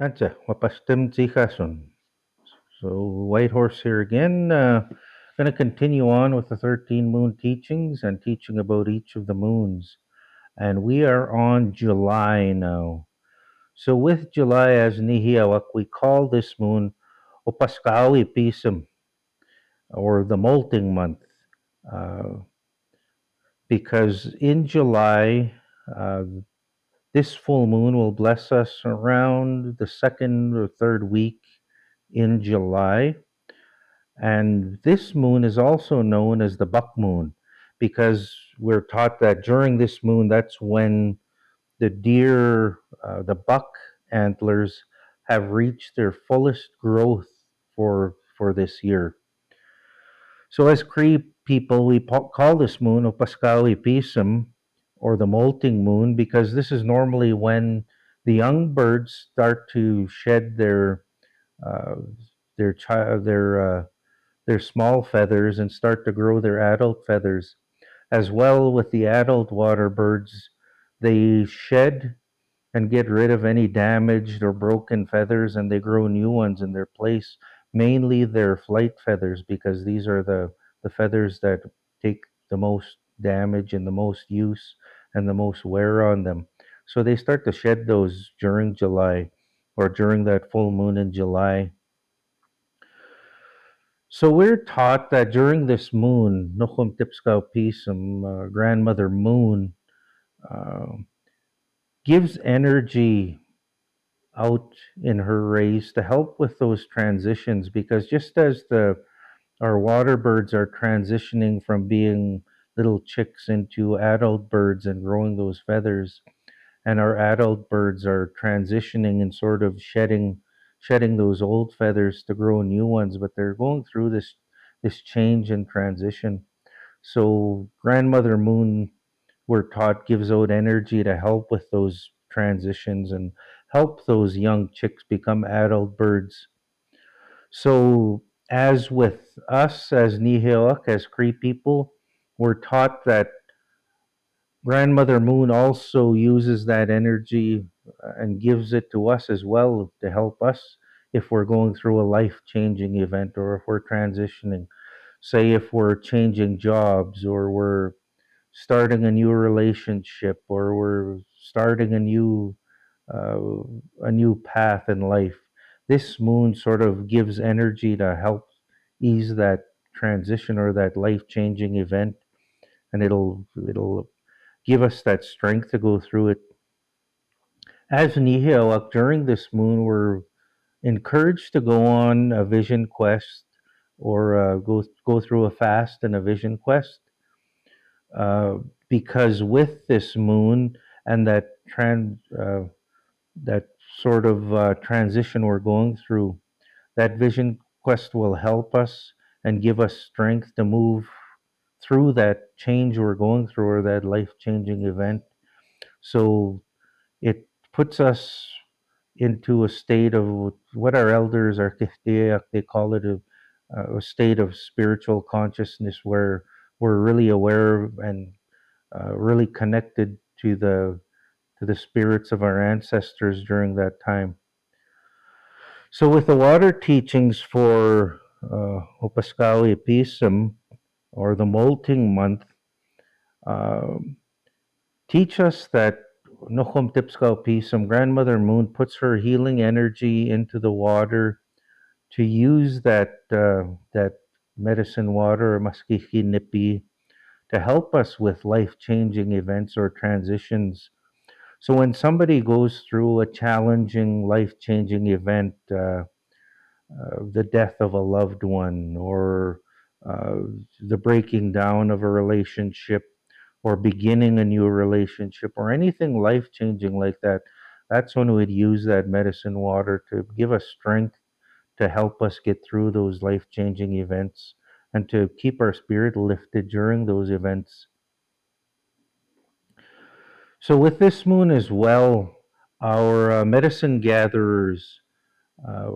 Gotcha. Wapastim Tikasun. So, White Horse here again. Going to continue on with the 13 moon teachings and teaching about each of the moons. And we are on July now. So, with July as Nihiawak, we call this moon Opaskawi Pisum, or the molting month, uh, because in July, uh, this full moon will bless us around the second or third week in July. And this moon is also known as the buck moon because we're taught that during this moon, that's when the deer, the buck antlers have reached their fullest growth for this year. So, as Cree people, we call this moon Opaskawi Pisum, or the molting moon, because this is normally when the young birds start to shed uh, their small feathers and start to grow their adult feathers. As well with the adult water birds, they shed and get rid of any damaged or broken feathers and they grow new ones in their place, mainly their flight feathers, because these are the feathers that take the most damage and the most use and the most wear on them. So they start to shed those during July or during that full moon in July. So we're taught that during this moon, Nochum Tipskau Pisum, grandmother moon, uh, gives energy out in her rays to help with those transitions because just as the our water birds are transitioning from being little chicks into adult birds and growing those feathers, and our adult birds are transitioning and sort of shedding those old feathers to grow new ones, but they're going through this change and transition. So grandmother moon, we're taught, gives out energy to help with those transitions and help those young chicks become adult birds. So as with us as Nihilak, as Cree people, we're taught that grandmother moon also uses that energy and gives it to us as well to help us if we're going through a life changing event or if we're transitioning. Say if we're changing jobs or we're starting a new relationship or we're starting uh, a new path in life. This moon sort of gives energy to help ease that transition or that life changing event, and it'll give us that strength to go through it. As Nihil, during this moon, we're encouraged to go on a vision quest or go through a fast and a vision quest uh, because with this moon and that sort of transition we're going through, that vision quest will help us and give us strength to move through that change we're going through or that life changing event. So it puts us into a state of what our elders, our kihtiyak, they call it a state of spiritual consciousness where we're really aware and really connected to the spirits of our ancestors during that time. So, with the water teachings for Opaskawi Pisum, or the molting month, um, teach us that Nochum Tipskau Pisum, Grandmother Moon, puts her healing energy into the water to use that medicine water or maskihi nipi to help us with life changing events or transitions. So when somebody goes through a challenging, life changing event, the death of a loved one, or uh, the breaking down of a relationship, or beginning a new relationship, or anything life changing like that, that's when we'd use that medicine water to give us strength to help us get through those life changing events and to keep our spirit lifted during those events. So, with this moon as well, our medicine gatherers uh,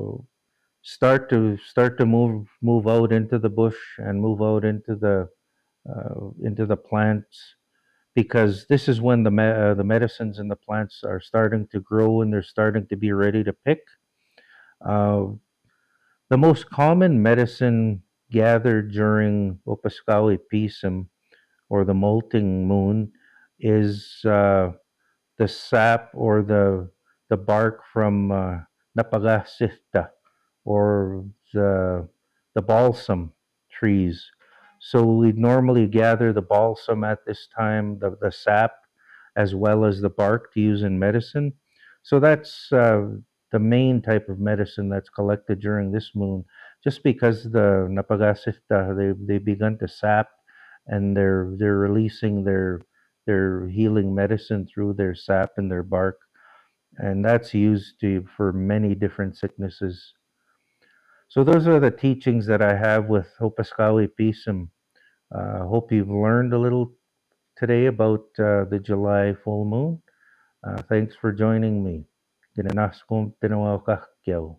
start to move out into the bush and move out into the plants because this is when the medicines and the plants are starting to grow and they're starting to be ready to pick. Uh, the most common medicine gathered during Opaskawi Pisum, or the molting moon, is the sap or the bark from Napagasita, or the balsam trees. So we normally gather the balsam at this time, the sap, as well as the bark to use in medicine. So that's the main type of medicine that's collected during this moon. Just because the Napagasita, they begun to sap, and they're releasing their healing medicine through their sap and their bark, and that's used for many different sicknesses. So those are the teachings that I have with Hopaskawi Pisum. Hope you've learned a little today about the July full moon. Thanks for joining me. Ginanaskum tinawa kakyaw.